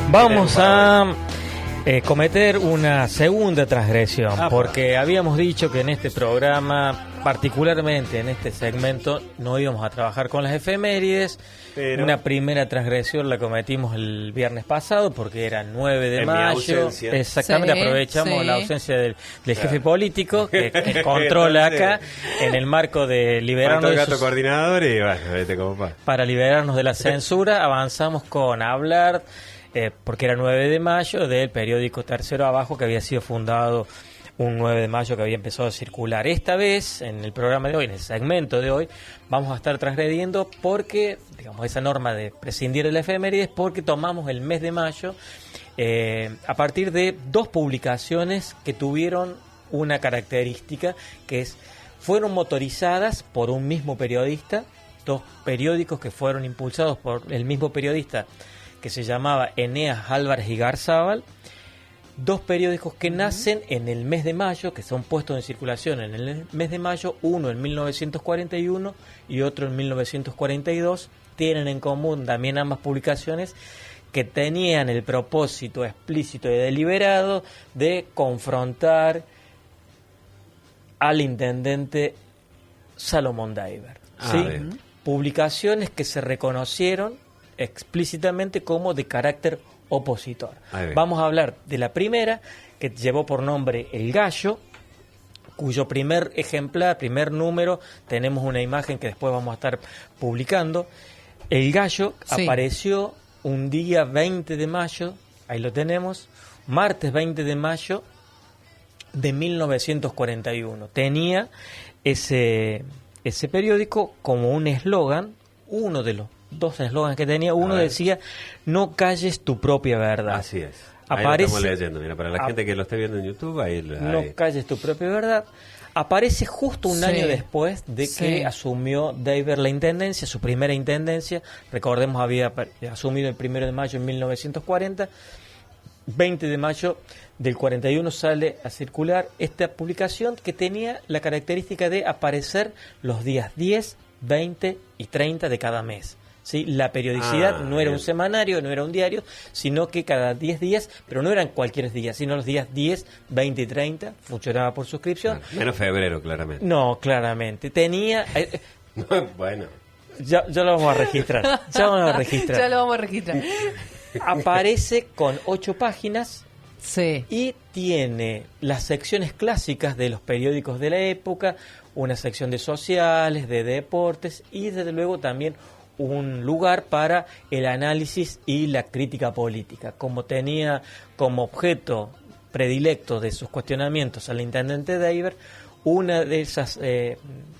Vamos a cometer una segunda transgresión, porque habíamos dicho que en este programa, particularmente en este segmento, no íbamos a trabajar con las efemérides. Pero una primera transgresión la cometimos el viernes pasado porque era 9 de mayo. Exactamente, sí, aprovechamos la ausencia del jefe político que controla acá en el marco de liberarnos de sus, coordinador y bueno, vete como va. Para liberarnos de la censura. Avanzamos con hablar, porque era 9 de mayo, del periódico Tercero Abajo, que había sido fundado un 9 de mayo, que había empezado a circular. Esta vez, en el programa de hoy, en el segmento de hoy, vamos a estar transgrediendo porque, digamos, esa norma de prescindir de la efemérides, porque tomamos el mes de mayo a partir de dos publicaciones que tuvieron una característica, que es, fueron motorizadas por un mismo periodista, dos periódicos que fueron impulsados por el mismo periodista, que se llamaba Eneas Álvarez y Garzábal. Dos periódicos que nacen en el mes de mayo, que son puestos en circulación en el mes de mayo, uno en 1941 y otro en 1942. Tienen en común también ambas publicaciones que tenían el propósito explícito y deliberado de confrontar al intendente Salomón Deiber. ¿Sí? Publicaciones que se reconocieron explícitamente como de carácter opositor. Vamos a hablar de la primera, que llevó por nombre El Gallo, cuyo primer ejemplar, primer número, tenemos una imagen que después vamos a estar publicando. El Gallo apareció un día 20 de mayo, ahí lo tenemos, martes 20 de mayo de 1941. Tenía ese periódico como un eslogan, uno de los dos eslogans que tenía. Uno decía: no calles tu propia verdad. Así es. Ahí aparece, lo estamos leyendo. Mira, para la gente que lo esté viendo en YouTube, ahí. No calles tu propia verdad. Aparece justo un año después de que asumió Deiber la intendencia, su primera intendencia. Recordemos, había asumido el 1 de mayo de 1940. 20 de mayo del 41 sale a circular esta publicación, que tenía la característica de aparecer los días 10, 20 y 30 de cada mes. ¿Sí? La periodicidad no era un semanario, no era un diario, sino que cada 10 días, pero no eran cualquier día, sino los días 10, 20 y 30, funcionaba por suscripción. Menos febrero, claramente. No, claramente. Tenía... bueno. Ya lo vamos a registrar. Ya lo vamos a registrar. Aparece con 8 páginas. Sí. Y tiene las secciones clásicas de los periódicos de la época, una sección de sociales, de deportes y desde luego también un lugar para el análisis y la crítica política. Como tenía como objeto predilecto de sus cuestionamientos al intendente Deiber, una de esas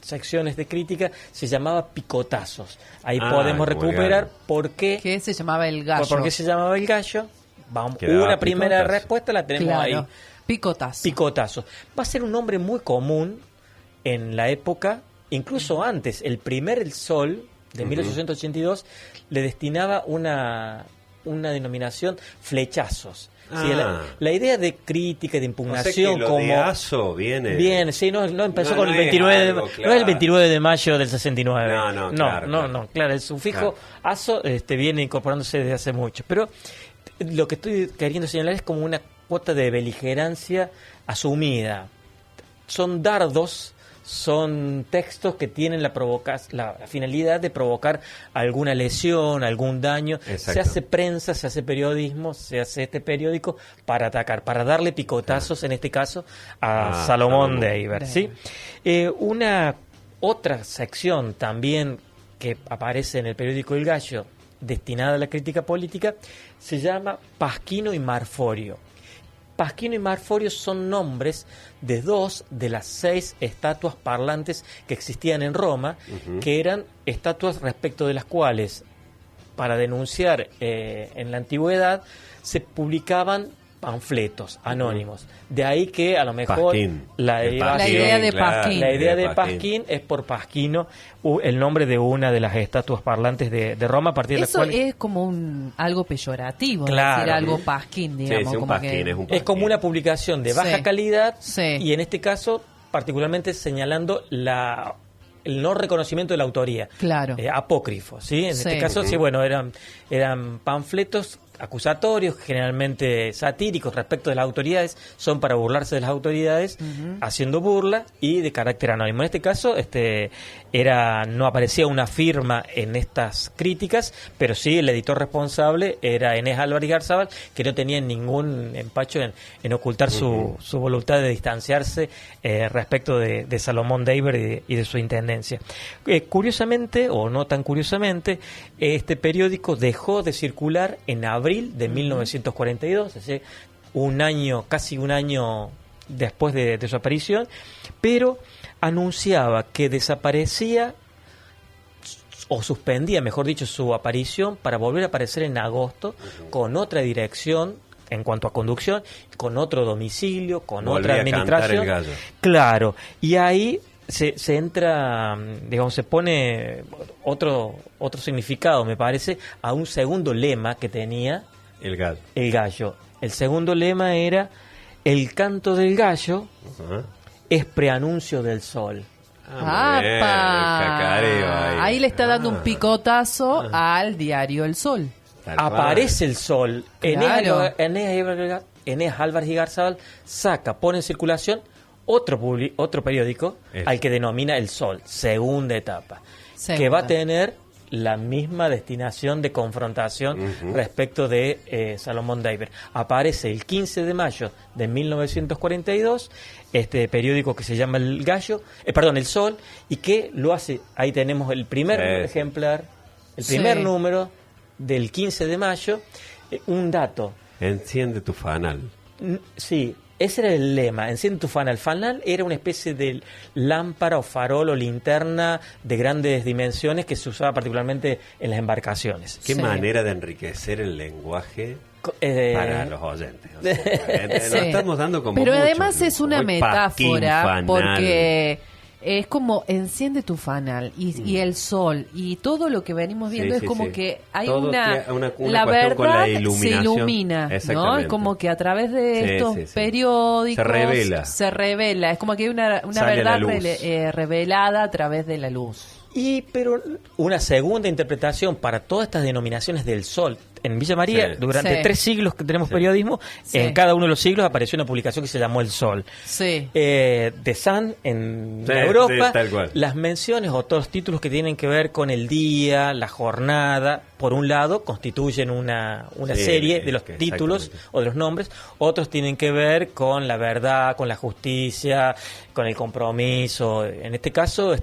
secciones de crítica se llamaba Picotazos. Ahí podemos recuperar por qué. ¿Qué se llamaba El Gallo? ¿Por qué se llamaba El Gallo? Vamos, una primera respuesta la tenemos ahí. Picotazos. Va a ser un nombre muy común en la época, incluso antes. El Sol de 1882 le destinaba una denominación flechazos. Sí, la idea de crítica, de impugnación, como de aso viene, sí, no empezó con el 29 no es el 29 de mayo del 69. Claro, el sufijo aso viene incorporándose desde hace mucho, pero lo que estoy queriendo señalar es como una cuota de beligerancia asumida. Son dardos, son textos que tienen la finalidad de provocar alguna lesión, algún daño. Exacto. Se hace prensa, se hace periodismo, se hace este periódico para atacar, para darle picotazos, en este caso, a Salomón Deiber, ¿sí? Una otra sección también que aparece en el periódico El Gallo, destinada a la crítica política, se llama Pasquino y Marforio. Pasquino y Marforio son nombres de 2 de las 6 estatuas parlantes que existían en Roma, que eran estatuas respecto de las cuales, para denunciar en la antigüedad, se publicaban panfletos anónimos. De ahí que a lo mejor la idea de Pasquín es por Pasquino, el nombre de una de las estatuas parlantes de Roma, a partir de la cual es como algo peyorativo, decir algo Pasquín, digamos. Sí, un pasquín. Es como una publicación de baja calidad y en este caso particularmente señalando el no reconocimiento de la autoría. Claro. Apócrifo, ¿sí? En este caso, eran panfletos acusatorios, generalmente satíricos respecto de las autoridades, son para burlarse de las autoridades, haciendo burla, y de carácter anónimo. En este caso, no aparecía una firma en estas críticas, pero sí el editor responsable era Enes Álvarez Garzábal, que no tenía ningún empacho en ocultar su voluntad de distanciarse respecto de Salomón Deiber y de su intendencia. Curiosamente, o no tan curiosamente, este periódico dejó de circular en abril de 1942, es decir, casi un año después de su aparición, pero anunciaba que desaparecía o suspendía, mejor dicho, su aparición para volver a aparecer en agosto con otra dirección en cuanto a conducción, con otro domicilio, con otra administración. Claro, y ahí se entra, digamos, se pone otro significado, me parece, a un segundo lema que tenía el gallo. El segundo lema era: el canto del gallo es preanuncio del sol. Ahí le está dando un picotazo al diario El Sol. Aparece el sol. Claro. Enes Álvarez Garzábal pone en circulación otro periódico al que denomina El Sol, segunda etapa, que va a tener la misma destinación de confrontación respecto de Salomón Deiber. Aparece el 15 de mayo de 1942 este periódico que se llama El Sol, y que lo hace, ahí tenemos el primer ejemplar, el primer número del 15 de mayo, un dato. Enciende tu fanal. Sí, ese era el lema, enciende tu fanal. Fanal era una especie de lámpara o farol o linterna de grandes dimensiones que se usaba particularmente en las embarcaciones. Qué manera de enriquecer el lenguaje para los oyentes. Nos estamos dando como pero mucho, además es una metáfora, porque es como enciende tu fanal y el sol y todo lo que venimos viendo es como que hay todo la verdad con la se ilumina, ¿no? Es como que a través de estos periódicos se revela, es como que hay una verdad revelada a través de la luz. Pero una segunda interpretación para todas estas denominaciones del sol. En Villa María, durante 3 siglos que tenemos periodismo, en cada uno de los siglos apareció una publicación que se llamó El Sol. De Sun en Europa, las menciones o todos los títulos que tienen que ver con el día, la jornada, por un lado, constituyen una serie de los títulos o de los nombres. Otros tienen que ver con la verdad, con la justicia, con el compromiso. En este caso,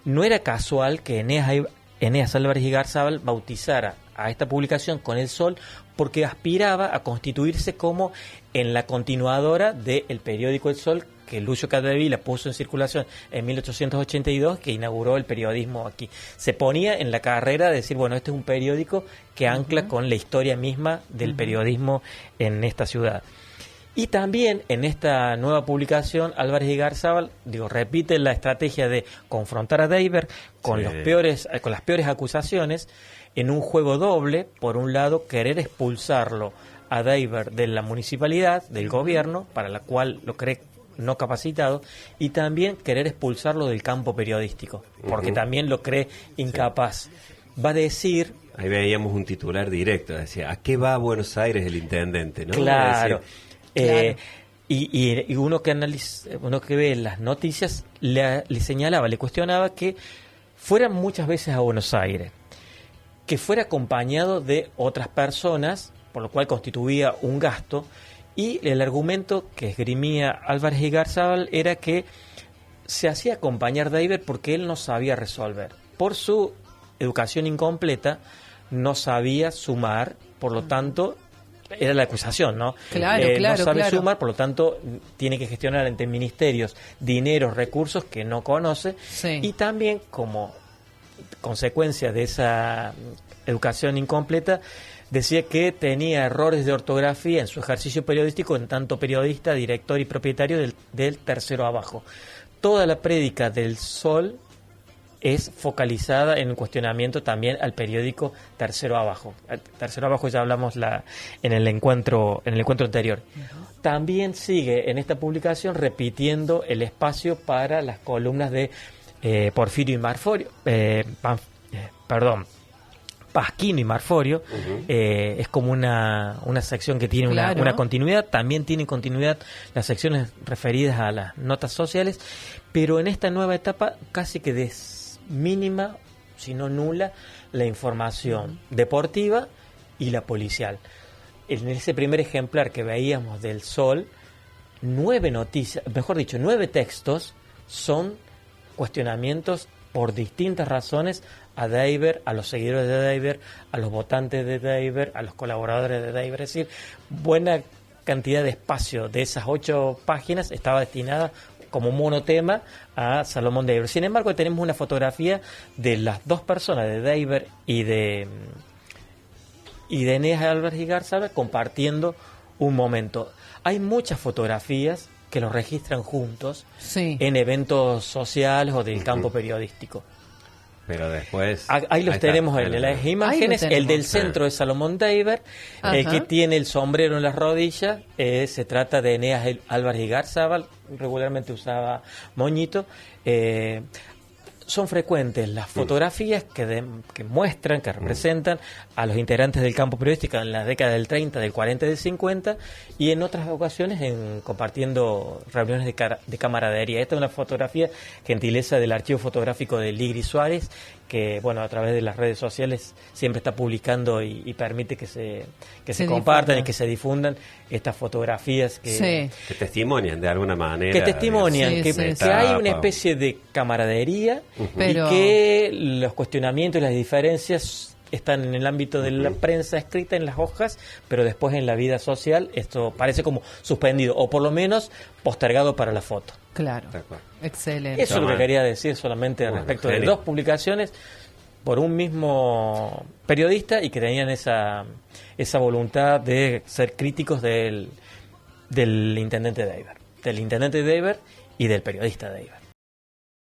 no era casual que Enes Álvarez Garzábal bautizara a esta publicación con El Sol, porque aspiraba a constituirse como en la continuadora del periódico El Sol que Lucio Capdevila puso en circulación en 1882, que inauguró el periodismo aquí. Se ponía en la carrera de decir, bueno, este es un periódico que ancla con la historia misma del periodismo en esta ciudad. Y también en esta nueva publicación, Álvarez y Garzábal, repite la estrategia de confrontar a Deiber con las peores acusaciones, en un juego doble. Por un lado, querer expulsarlo a Deiber de la municipalidad, del gobierno, para la cual lo cree no capacitado, y también querer expulsarlo del campo periodístico, porque también lo cree incapaz. Va a decir... Ahí veíamos un titular directo, decía, ¿a qué va a Buenos Aires el intendente? ¿No? Claro. Y uno que ve las noticias le señalaba, le cuestionaba que fuera muchas veces a Buenos Aires, que fuera acompañado de otras personas, por lo cual constituía un gasto, y el argumento que esgrimía Álvarez y Garzábal era que se hacía acompañar Deiber porque él no sabía resolver. Por su educación incompleta, no sabía sumar, por lo tanto... Era la acusación, ¿no? No sabe sumar, por lo tanto, tiene que gestionar entre ministerios dineros, recursos que no conoce. Y también, como consecuencia de esa educación incompleta, decía que tenía errores de ortografía en su ejercicio periodístico, en tanto periodista, director y propietario del Tercero Abajo. Toda la prédica del Sol es focalizada en un cuestionamiento también al periódico Tercero Abajo. Tercero Abajo ya hablamos en el encuentro anterior. También sigue en esta publicación repitiendo el espacio para las columnas de Porfirio y Pasquino y Marforio, es como una sección que tiene una continuidad. También tienen continuidad las secciones referidas a las notas sociales, pero en esta nueva etapa casi que mínima, si no nula, la información deportiva y la policial. En ese primer ejemplar que veíamos del Sol, 9 noticias, mejor dicho, 9 textos son cuestionamientos por distintas razones a Deiber, a los seguidores de Deiber, a los votantes de Deiber, a los colaboradores de Deiber. Es decir, buena cantidad de espacio de esas 8 páginas estaba destinada como monotema a Salomón Deiber. Sin embargo, tenemos una fotografía de las 2 personas, de Deiber y de Eneas Álvarez y Garzábal, compartiendo un momento. Hay muchas fotografías que los registran juntos en eventos sociales o del campo periodístico. Pero después... Ahí los tenemos en las imágenes. El del centro es Salomón Deiber, que tiene el sombrero en las rodillas. Se trata de Eneas Álvarez y Garzábal, regularmente usaba moñito. Son frecuentes las fotografías que muestran, que representan a los integrantes del campo periodístico en la década del 30, del 40 y del 50, y en otras ocasiones compartiendo reuniones de camaradería. Esta es una fotografía gentileza del archivo fotográfico de Ligri Suárez, que a través de las redes sociales siempre está publicando y permite que se compartan y que se difundan estas fotografías que testimonian de alguna manera. Que testimonian que hay una especie de camaradería y que los cuestionamientos y las diferencias están en el ámbito de la prensa escrita en las hojas, pero después en la vida social esto parece como suspendido o por lo menos postergado para la foto. Claro, excelente. Eso es lo que quería decir solamente respecto de 2 publicaciones por un mismo periodista y que tenían esa voluntad de ser críticos del intendente Deiber y del periodista Deiber.